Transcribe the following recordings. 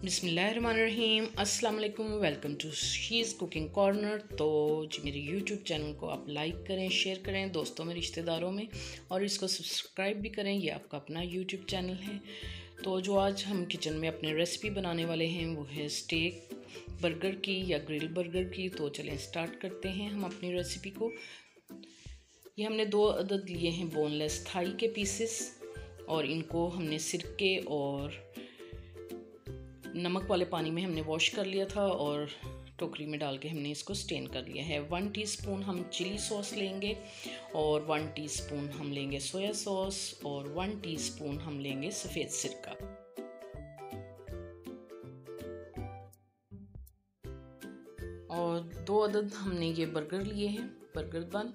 बिस्मिल्लाहिर्रहमानिर्रहीम, अस्सलाम वालेकुम। Welcome to she's cooking corner. तो जी मेरे यूट्यूब चैनल को आप लाइक करें, शेयर करें दोस्तों में, रिश्तेदारों में, और इसको सब्सक्राइब भी करें। ये आपका अपना यूट्यूब चैनल है। तो जो आज हम किचन में अपनी रेसिपी बनाने वाले हैं वो है स्टेक बर्गर की या ग्रिल बर्गर की। तो चलें स्टार्ट करते हैं हम अपनी रेसिपी को। ये हमने 2 अदद लिए हैं बोनलेस थाई के पीसेस, और इनको हमने सिरके और नमक वाले पानी में हमने वॉश कर लिया था और टोकरी में डाल के हमने इसको स्टेन कर लिया है। 1 टीस्पून हम चिली सॉस लेंगे, और 1 टीस्पून हम लेंगे सोया सॉस, और 1 टीस्पून हम लेंगे सफ़ेद सिरका। और 2 अदद हमने ये बर्गर लिए हैं, बर्गर बन,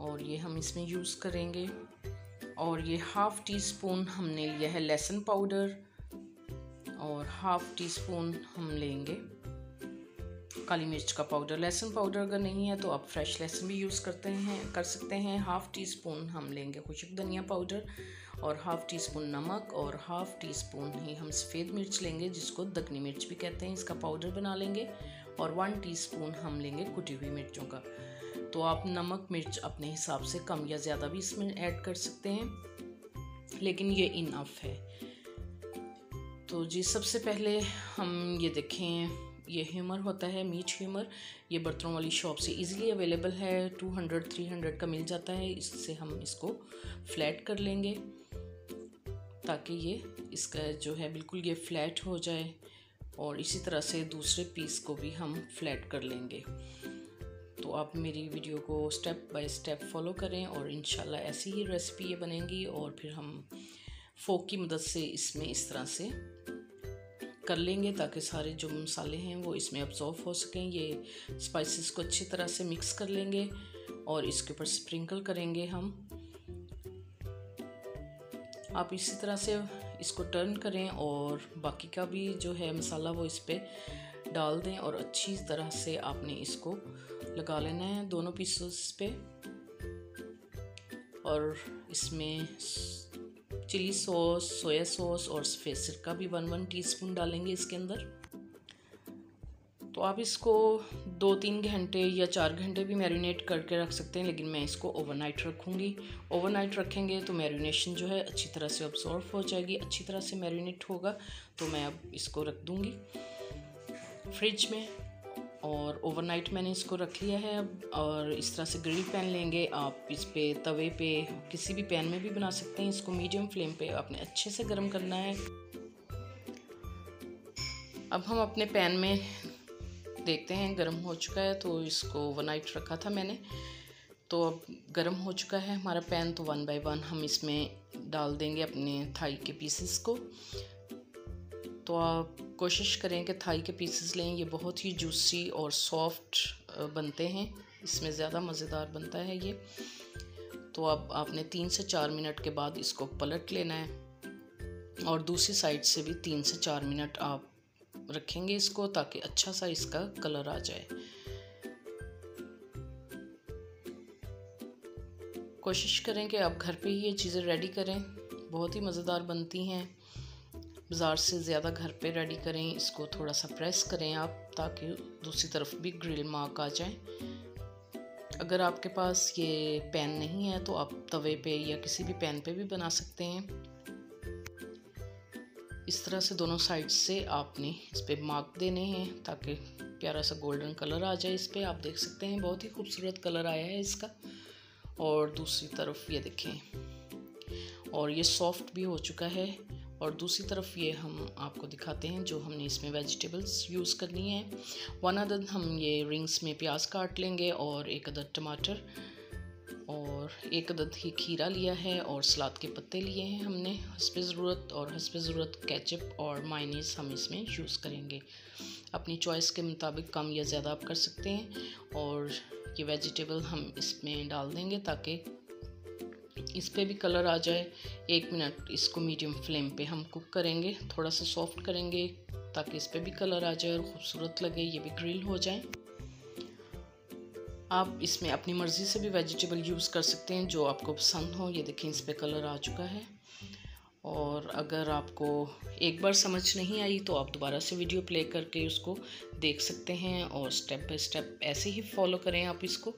और ये हम इसमें यूज़ करेंगे। और ये 1/2 टीस्पून हमने लिया है लहसुन पाउडर, और 1/2 टीस्पून हम लेंगे काली मिर्च का पाउडर। लहसुन पाउडर अगर नहीं है तो आप फ्रेश लहसुन भी यूज़ कर सकते हैं। 1/2 टीस्पून हम लेंगे खुश्क धनिया पाउडर, और 1/2 टीस्पून नमक, और 1/2 टीस्पून ही हम सफ़ेद मिर्च लेंगे जिसको दगनी मिर्च भी कहते हैं, इसका पाउडर बना लेंगे। और 1 टीस्पून हम लेंगे कुटी हुई मिर्चों का। तो आप नमक मिर्च अपने हिसाब से कम या ज़्यादा भी इसमें ऐड कर सकते हैं, लेकिन ये इनफ है। तो जी सबसे पहले हम ये देखें, ये ह्यूमर होता है, मीट ह्यूमर। ये बर्तनों वाली शॉप से इजीली अवेलेबल है, 200-300 का मिल जाता है। इससे हम इसको फ्लैट कर लेंगे ताकि ये इसका जो है बिल्कुल ये फ्लैट हो जाए, और इसी तरह से दूसरे पीस को भी हम फ्लैट कर लेंगे। तो आप मेरी वीडियो को स्टेप बाय स्टेप फॉलो करें, और इंशाल्लाह ऐसी ही रेसिपी ये बनेगी। और फिर हम फोक की मदद से इसमें इस तरह से कर लेंगे ताकि सारे जो मसाले हैं वो इसमें अब्जॉर्व हो सकें। ये स्पाइसेस को अच्छी तरह से मिक्स कर लेंगे और इसके ऊपर स्प्रिंकल करेंगे हम। आप इसी तरह से इसको टर्न करें, और बाकी का भी जो है मसाला वो इस पर डाल दें, और अच्छी तरह से आपने इसको लगा लेना है दोनों पीसेस पे। और इसमें चिली सॉस, सोया सॉस और सफ़ेद सिरका भी 1-1 टीस्पून डालेंगे इसके अंदर। तो आप इसको 2-3 घंटे या 4 घंटे भी मैरिनेट करके रख सकते हैं, लेकिन मैं इसको ओवरनाइट रखूँगी। ओवरनाइट रखेंगे तो मैरिनेशन जो है अच्छी तरह से अब्जॉर्व हो जाएगी, अच्छी तरह से मैरिनेट होगा। तो मैं अब इसको रख दूँगी फ्रिज में, और ओवरनाइट मैंने इसको रख लिया है अब। और इस तरह से ग्रिल पैन लेंगे आप, इस पे तवे पे किसी भी पैन में भी बना सकते हैं। इसको मीडियम फ्लेम पे आपने अच्छे से गर्म करना है। अब हम अपने पैन में देखते हैं गर्म हो चुका है, तो इसको ओवरनाइट रखा था मैंने, तो अब गर्म हो चुका है हमारा पैन। तो 1 बाय 1 हम इसमें डाल देंगे अपने थाई के पीसेस को। तो आप कोशिश करें कि थाई के पीसेस लें, ये बहुत ही जूसी और सॉफ्ट बनते हैं, इसमें ज़्यादा मज़ेदार बनता है ये। तो अब आपने 3 से 4 मिनट के बाद इसको पलट लेना है, और दूसरी साइड से भी 3 से 4 मिनट आप रखेंगे इसको, ताकि अच्छा सा इसका कलर आ जाए। कोशिश करें कि आप घर पे ही ये चीज़ें रेडी करें, बहुत ही मज़ेदार बनती हैं। बाज़ार से ज़्यादा घर पे रेडी करें। इसको थोड़ा सा प्रेस करें आप, ताकि दूसरी तरफ भी ग्रिल मार्क आ जाए। अगर आपके पास ये पैन नहीं है तो आप तवे पे या किसी भी पैन पे भी बना सकते हैं। इस तरह से दोनों साइड से आपने इस पे मार्क देने हैं ताकि प्यारा सा गोल्डन कलर आ जाए इस पे। आप देख सकते हैं बहुत ही खूबसूरत कलर आया है इसका। और दूसरी तरफ ये देखें, और ये सॉफ्ट भी हो चुका है। और दूसरी तरफ ये हम आपको दिखाते हैं जो हमने इसमें वेजिटेबल्स यूज़ करनी है। 1 अदद हम ये रिंग्स में प्याज काट लेंगे, और 1 अदद टमाटर, और 1 अदद ही खीरा लिया है, और सलाद के पत्ते लिए हैं हमने हस्बे ज़रूरत। और हस्बे ज़रूरत केचप और मायोनीज़ हम इसमें यूज़ करेंगे। अपनी चॉइस के मुताबिक कम या ज़्यादा आप कर सकते हैं। और ये वेजिटेबल हम इसमें डाल देंगे ताकि इस पे भी कलर आ जाए। 1 मिनट इसको मीडियम फ्लेम पे हम कुक करेंगे, थोड़ा सा सॉफ्ट करेंगे ताकि इस पे भी कलर आ जाए और ख़ूबसूरत लगे, ये भी ग्रिल हो जाए। आप इसमें अपनी मर्ज़ी से भी वेजिटेबल यूज़ कर सकते हैं जो आपको पसंद हो। ये देखें इस पे कलर आ चुका है। और अगर आपको एक बार समझ नहीं आई तो आप दोबारा से वीडियो प्ले करके उसको देख सकते हैं और स्टेप बाय स्टेप ऐसे ही फॉलो करें आप इसको,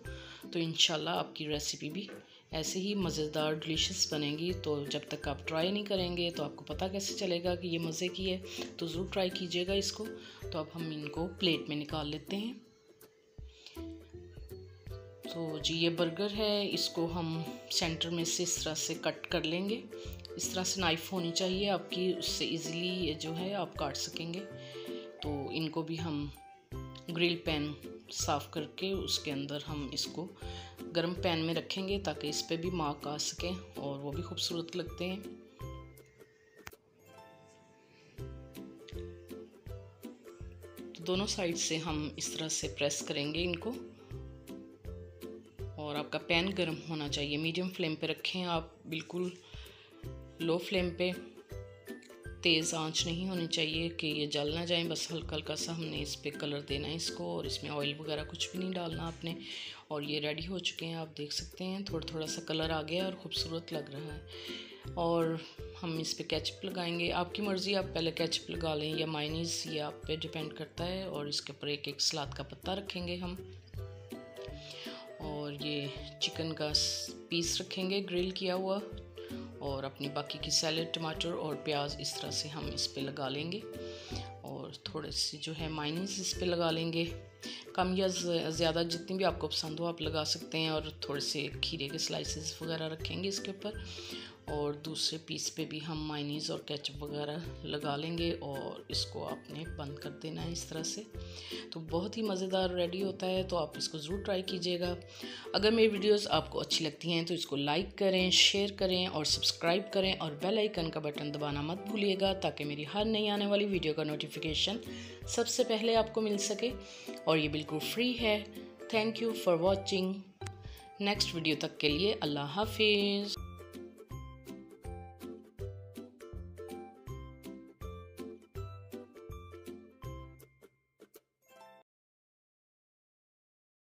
तो इंशाल्लाह आपकी रेसिपी भी ऐसे ही मज़ेदार डिलीशियस बनेगी। तो जब तक आप ट्राई नहीं करेंगे तो आपको पता कैसे चलेगा कि ये मज़े की है, तो ज़रूर ट्राई कीजिएगा इसको। तो अब हम इनको प्लेट में निकाल लेते हैं। तो जी ये बर्गर है, इसको हम सेंटर में से इस तरह से कट कर लेंगे। इस तरह से नाइफ़ होनी चाहिए आपकी, उससे इजीली ये जो है आप काट सकेंगे। तो इनको भी हम ग्रिल पैन साफ़ करके उसके अंदर हम इसको गर्म पैन में रखेंगे ताकि इस पे भी मार्क आ सकें और वो भी खूबसूरत लगते हैं। तो दोनों साइड से हम इस तरह से प्रेस करेंगे इनको। और आपका पैन गर्म होना चाहिए, मीडियम फ्लेम पे रखें आप, बिल्कुल लो फ्लेम पे। तेज़ आंच नहीं होनी चाहिए कि ये जल ना जाए, बस हल्का हल्का सा हमने इस पे कलर देना है इसको, और इसमें ऑयल वगैरह कुछ भी नहीं डालना आपने। और ये रेडी हो चुके हैं, आप देख सकते हैं थोड़ा थोड़ा सा कलर आ गया और ख़ूबसूरत लग रहा है। और हम इस पे केचप लगाएंगे, आपकी मर्ज़ी, आप पहले केचप लगा लें या मायोनीज़, ये आप पे डिपेंड करता है। और इसके ऊपर एक एक सलाद का पत्ता रखेंगे हम, और ये चिकन का पीस रखेंगे ग्रिल किया हुआ, और अपनी बाकी की सैलेड, टमाटर और प्याज इस तरह से हम इस पे लगा लेंगे। और थोड़े से जो है मायोनीज़ इस पे लगा लेंगे, कम या ज़्यादा जितनी भी आपको पसंद हो आप लगा सकते हैं। और थोड़े से खीरे के स्लाइसेस वगैरह रखेंगे इसके ऊपर, और दूसरे पीस पे भी हम मायोनीज़ और केचप वगैरह लगा लेंगे, और इसको आपने बंद कर देना है इस तरह से। तो बहुत ही मज़ेदार रेडी होता है, तो आप इसको ज़रूर ट्राई कीजिएगा। अगर मेरी वीडियोस आपको अच्छी लगती हैं तो इसको लाइक करें, शेयर करें और सब्सक्राइब करें, और बेल आइकन का बटन दबाना मत भूलिएगा ताकि मेरी हर नई आने वाली वीडियो का नोटिफिकेशन सबसे पहले आपको मिल सके। और ये बिल्कुल फ्री है। Thank you for watching. Next video तक के लिए अल्लाह हाफिज़।